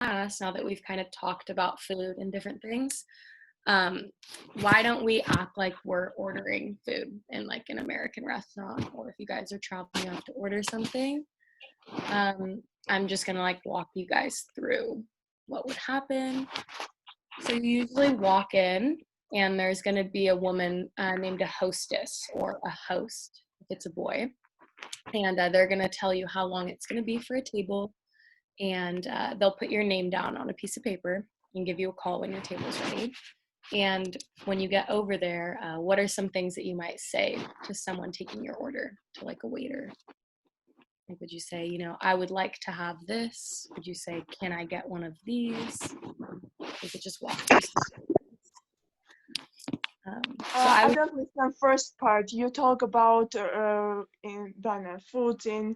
ask, now that we've kind of talked about food and different things, why don't we act like we're ordering food in like an American restaurant, or if you guys are traveling, you have to order something. I'm just gonna like walk you guys through what would happen. So you usually walk in and there's gonna be a woman named a hostess or a host if it's a boy. And they're gonna tell you how long it's gonna be for a table, and they'll put your name down on a piece of paper and give you a call when your table's ready. And when you get over there, what are some things that you might say to someone taking your order, to like a waiter? Like, would you say, you know, I would like to have this? Would you say, can I get one of these? You could just walk through some things. I don't understand first part. You talk about food in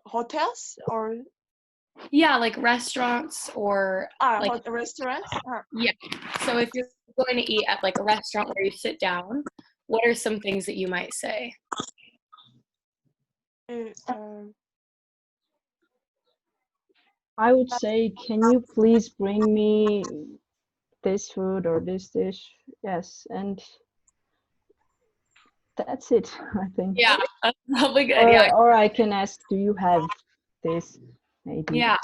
hotels or? Yeah, like restaurants or like restaurants. Yeah. So if you're going to eat at like a restaurant where you sit down, what are some things that you might say? I would say, can you please bring me this food or this dish? Yes, and that's it, I think. Yeah, that's probably good. Or I can ask, do you have this? Maybe. Yeah.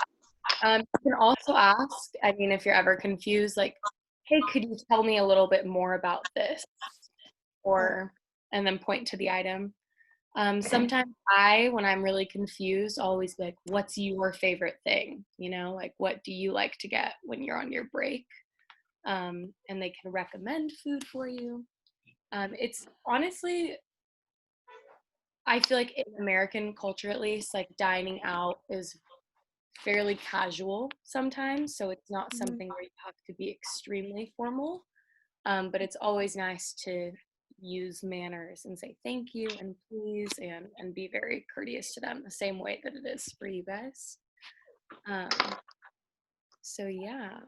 You can also ask, I mean, if you're ever confused, like, hey, could you tell me a little bit more about this? Or, and then point to the item. Sometimes when I'm really confused, I'll always be like, what's your favorite thing? You know, like, what do you like to get when you're on your break? And they can recommend food for you. It's honestly, I feel like in American culture, at least, like dining out is fairly casual sometimes. So it's not something where you have to be extremely formal. But it's always nice to use manners and say thank you and please and be very courteous to them the same way that it is for you guys. So yeah,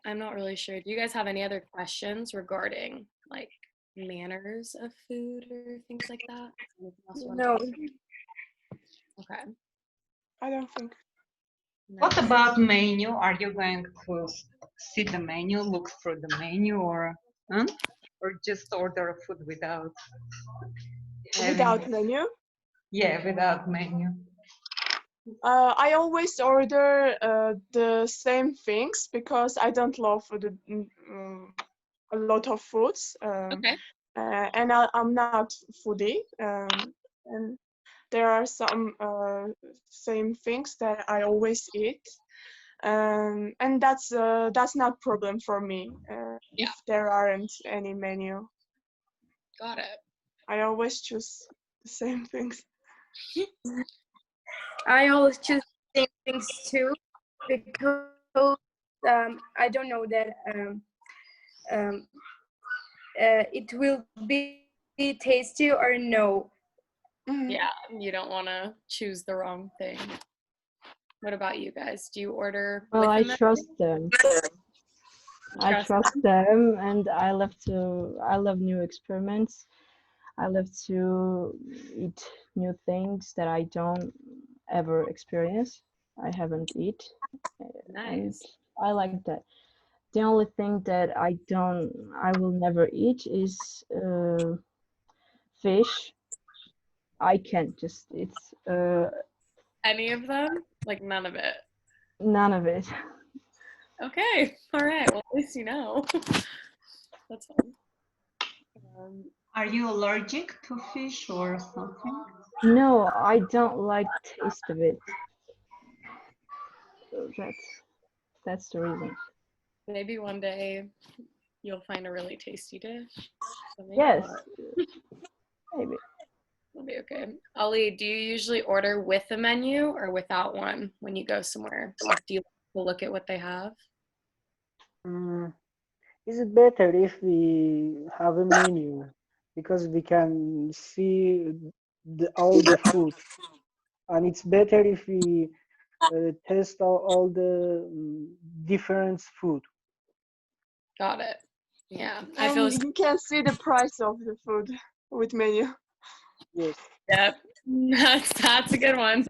I'm not really sure. Do you guys have any other questions regarding like manners of food or things like that? No. Okay. I don't think. Nice. What about menu? Are you going to see the menu, look through the menu, or just order food without menu? Yeah, without menu. I always order the same things because I don't love a lot of foods. Okay. And I'm not foodie. And there are some same things that I always eat. And that's not problem for me if there aren't any menu. Got it. I always choose the same things. I always choose the same things too because I don't know that it will be tasty or no. Yeah, you don't want to choose the wrong thing. What about you guys? Do you order? Well, I trust them. I trust them, and I love new experiments. I love to eat new things that I don't ever experience. I haven't eat. Nice. And I like that. The only thing that I will never eat is fish. I can't just, it's any of them? Like none of it? None of it. Okay, all right, well at least you know. That's fine. Are you allergic to fish or something? No, I don't like the taste of it. So that's the reason. Maybe one day you'll find a really tasty dish. Yes. Maybe. It'll be okay. Ali, do you usually order with a menu or without one when you go somewhere? Like, do you look at what they have? It's better if we have a menu because we can see all the food, and it's better if we test all the different food. Got it. Yeah, I feel you can see the price of the food with menu. Yes. Yep. That's a good one.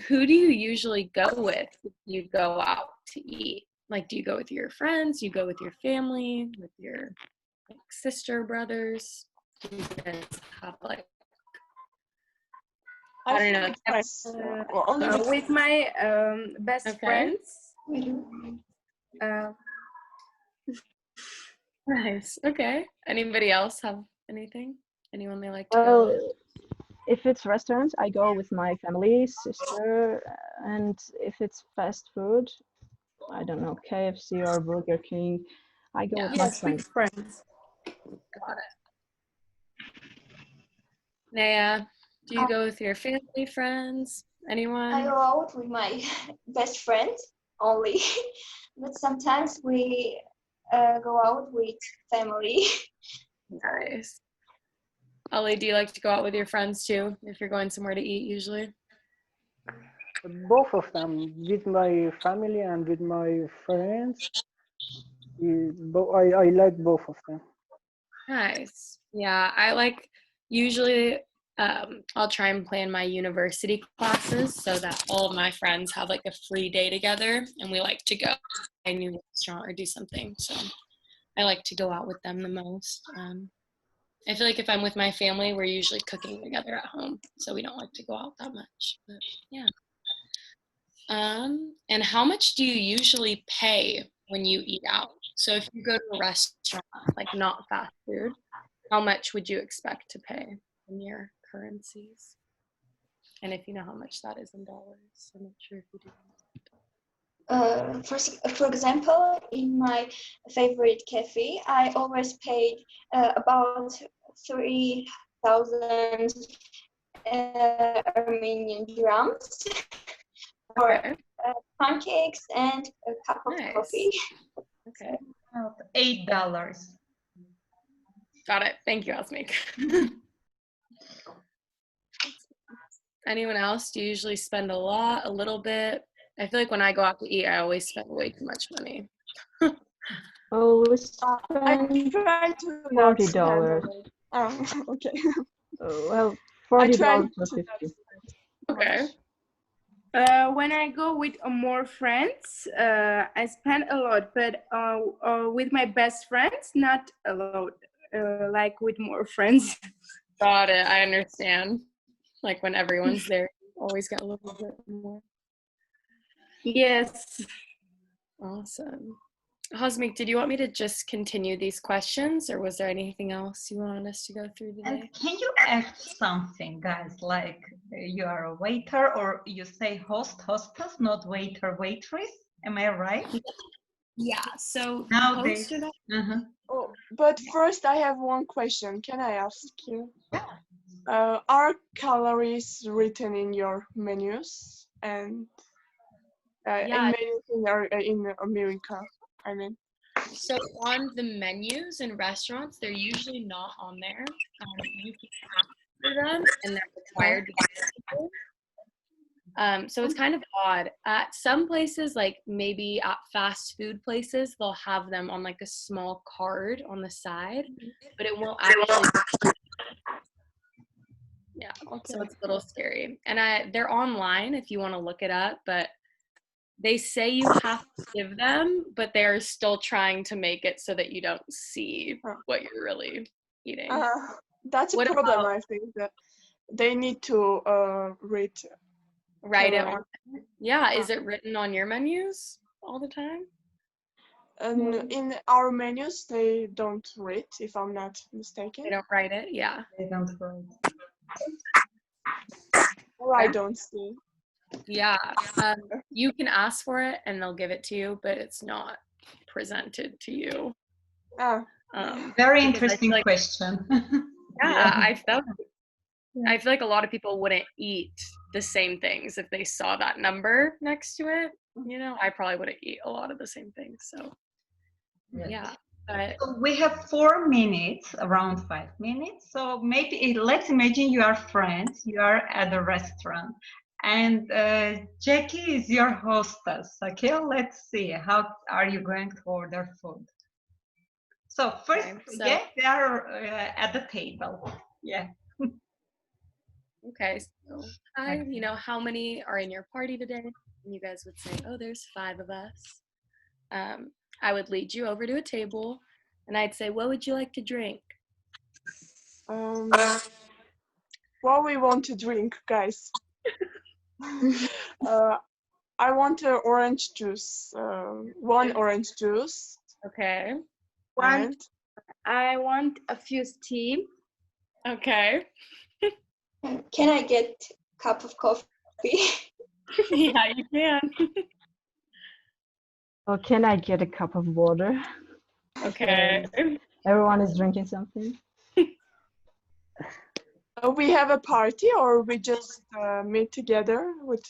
Who do you usually go with if you go out to eat? Like, do you go with your friends? Do you go with your family? With your like, sister, brothers? Do you guys have like, I don't know. Friends. Only with with my best Okay. friends. Nice. Okay. Anybody else have anything? Anyone they like to go Well, with? if it's restaurants, I go with my family, sister, and if it's fast food, I don't know, KFC or Burger King, I go Yeah. with my Yes, with friends. friends. Got it. Naya, do you go with your family, friends, anyone? I go out with my best friend only, but sometimes we go out with family. Nice. Ollie, do you like to go out with your friends too if you're going somewhere to eat usually? Both of them, with my family and with my friends. I like both of them. Nice. Yeah, I like usually I'll try and plan my university classes so that all of my friends have like a free day together and we like to go to a new restaurant or do something. So I like to go out with them the most. I feel like if I'm with my family, we're usually cooking together at home, so we don't like to go out that much. But yeah. And how much do you usually pay when you eat out? So if you go to a restaurant, like not fast food, how much would you expect to pay in your currencies? And if you know how much that is in dollars, I'm not sure if you do. For example, in my favorite cafe, I always paid about 3,000 Armenian drams for Okay. pancakes and a cup of Nice. coffee. Okay. About $8. Got it. Thank you, Asmik. Anyone else? Do you usually spend a lot, a little bit? I feel like when I go out to eat, I always spend way too much money. Always I spend try to not spend a $40. lot. Okay. Well, I try $40 or to 50. Okay. When I go with more friends, I spend a lot, but with my best friends, not a lot. Like with more friends. Got it. I understand. Like when everyone's there, you always get a little bit more. Yes. Awesome. Hasmik, did you want me to just continue these questions or was there anything else you wanted us to go through And today? can you add something, guys, like you are a waiter or you say host, hostess, not waiter, waitress? Am I right? Yeah, so Nowadays. host or Oh, but first I have one question. Can I ask you? Are calories written in your menus and Yeah. in menus in America? I mean. So on the menus in restaurants, they're usually not on there. You can ask for them and they're required to give people. So it's kind of odd. At some places, like maybe at fast food places, they'll have them on like a small card on the side, but it won't actually. Yeah, so it's a little scary. And they're online if you want to look it up, but they say you have to give them, but they're still trying to make it so that you don't see what you're really eating. That's a problem, I think, that they need to write it on. Yeah, is it written on your menus all the time? And in our menus, they don't read, if I'm not mistaken. They don't write it, yeah. They don't write. Or I don't see. Yeah, you can ask for it and they'll give it to you, but it's not presented to you. Very interesting question. Yeah, I feel like a lot of people wouldn't eat the same things if they saw that number next to it. You know, I probably wouldn't eat a lot of the same things. So, yeah. But so we have 4 minutes, around 5 minutes. So maybe let's imagine you are friends, you are at a restaurant, and Jackie is your hostess. Okay, let's see. How are you going to order food? So first, okay, so, yeah, they are at the table. Yeah. Okay, so hi, you know, how many are in your party today? And you guys would say, oh, there's 5 of us. I would lead you over to a table and I'd say, what would you like to drink? What we want to drink, guys? I want orange juice. One orange juice. Okay. And I want a fused tea. Okay. Can I get a cup of coffee? Yeah, you can. Or can I get a cup of water? Okay. Everyone is drinking something. We have a party, or we just meet together with.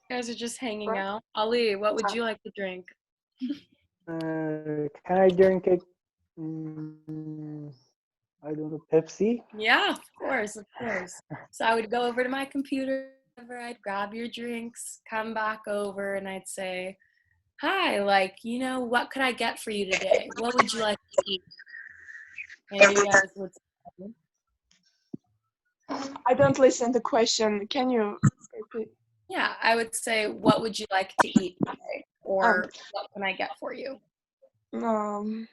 You guys are just hanging out. Ali, what would you like to drink? Can I drink a, I don't know, Pepsi? Yeah, of course, of course. So I would go over to my computer, I'd grab your drinks, come back over, and I'd say, hi, like, you know, what could I get for you today? What would you like to eat? And you guys would say, I don't listen to the question. Can you repeat? yeah, I would say, what would you like to eat today? Or what can I get for you? Can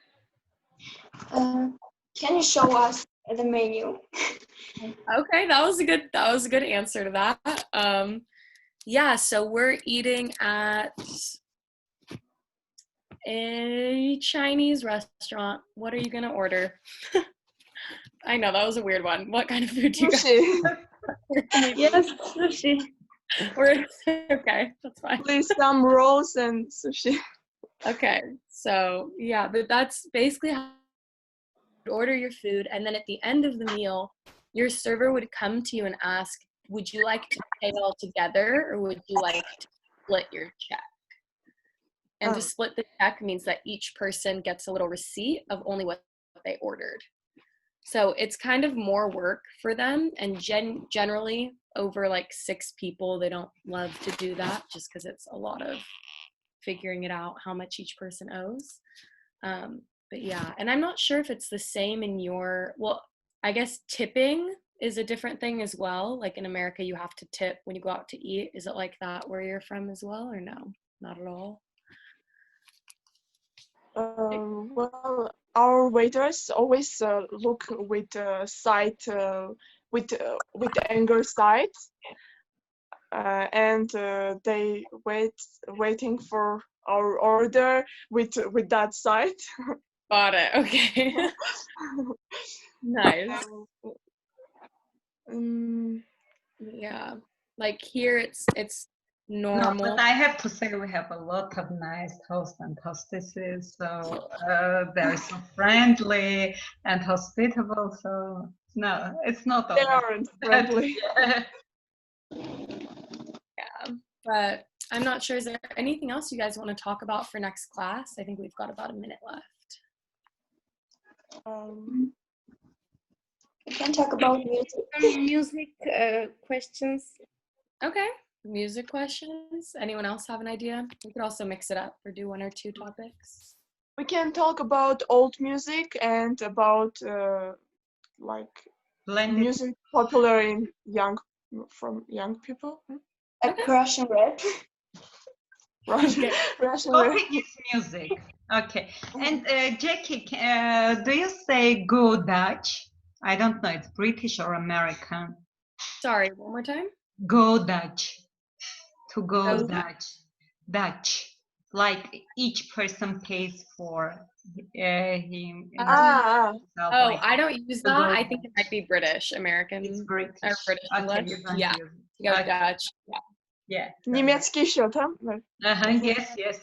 you show us the menu? Okay, that was a good answer to that. Yeah, so we're eating at a Chinese restaurant. What are you gonna order? I know that was a weird one. What kind of food do you guys? Yes, sushi. Okay, that's fine. Please, some rolls and sushi. Okay, so yeah, but that's basically how you order your food, and then at the end of the meal, your server would come to you and ask, would you like to pay all together, or would you like to split your check? And to split the check means that each person gets a little receipt of only what they ordered. So it's kind of more work for them, and generally over like 6 people, they don't love to do that just because it's a lot of figuring it out how much each person owes. But yeah, and I'm not sure if it's the same in your, well, I guess tipping is a different thing as well. Like in America, you have to tip when you go out to eat. Is it like that where you're from as well, or no? Not at all? Well, our waiters always look with sight, with anger sight, and they waiting for our order with that sight. Got it. Okay. Nice. Yeah, like here it's normal. No, but I have to say we have a lot of nice hosts and hostesses, so they're so friendly and hospitable. So no, it's not They always aren't friendly. Yeah, but I'm not sure. Is there anything else you guys want to talk about for next class? I think we've got about a minute left. We can talk about music. Some music questions. Okay, music questions. Anyone else have an idea? We could also mix it up or do 1 or 2 topics. We can talk about old music and about like blended. Music popular in young people. Like Russian rap. Russian rap. Topic is music. Okay. And Jackie, do you say go Dutch? I don't know. It's British or American. Sorry, one more time. Go Dutch. To go Go Dutch. Dutch. Like each person pays for him. Oh, like I don't use to that. go I think it might be British, American, It's British. or British Okay, English. you don't Yeah, use it. to go Okay. Dutch. Yeah. Yeah. Немецкий еще там? Yes. Yeah.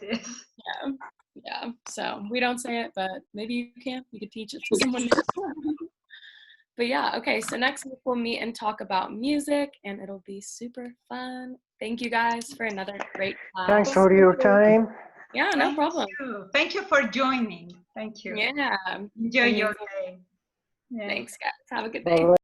Yeah. So we don't say it, but maybe you can. You could teach it to someone new. But yeah, okay. So next week we'll meet and talk about music, and it'll be super fun. Thank you guys for another great class. Thanks for your time. Yeah, no problem. Thank you for joining. Thank you. Yeah. Enjoy your day. Yeah. Thanks, guys. Have a good day. Bye.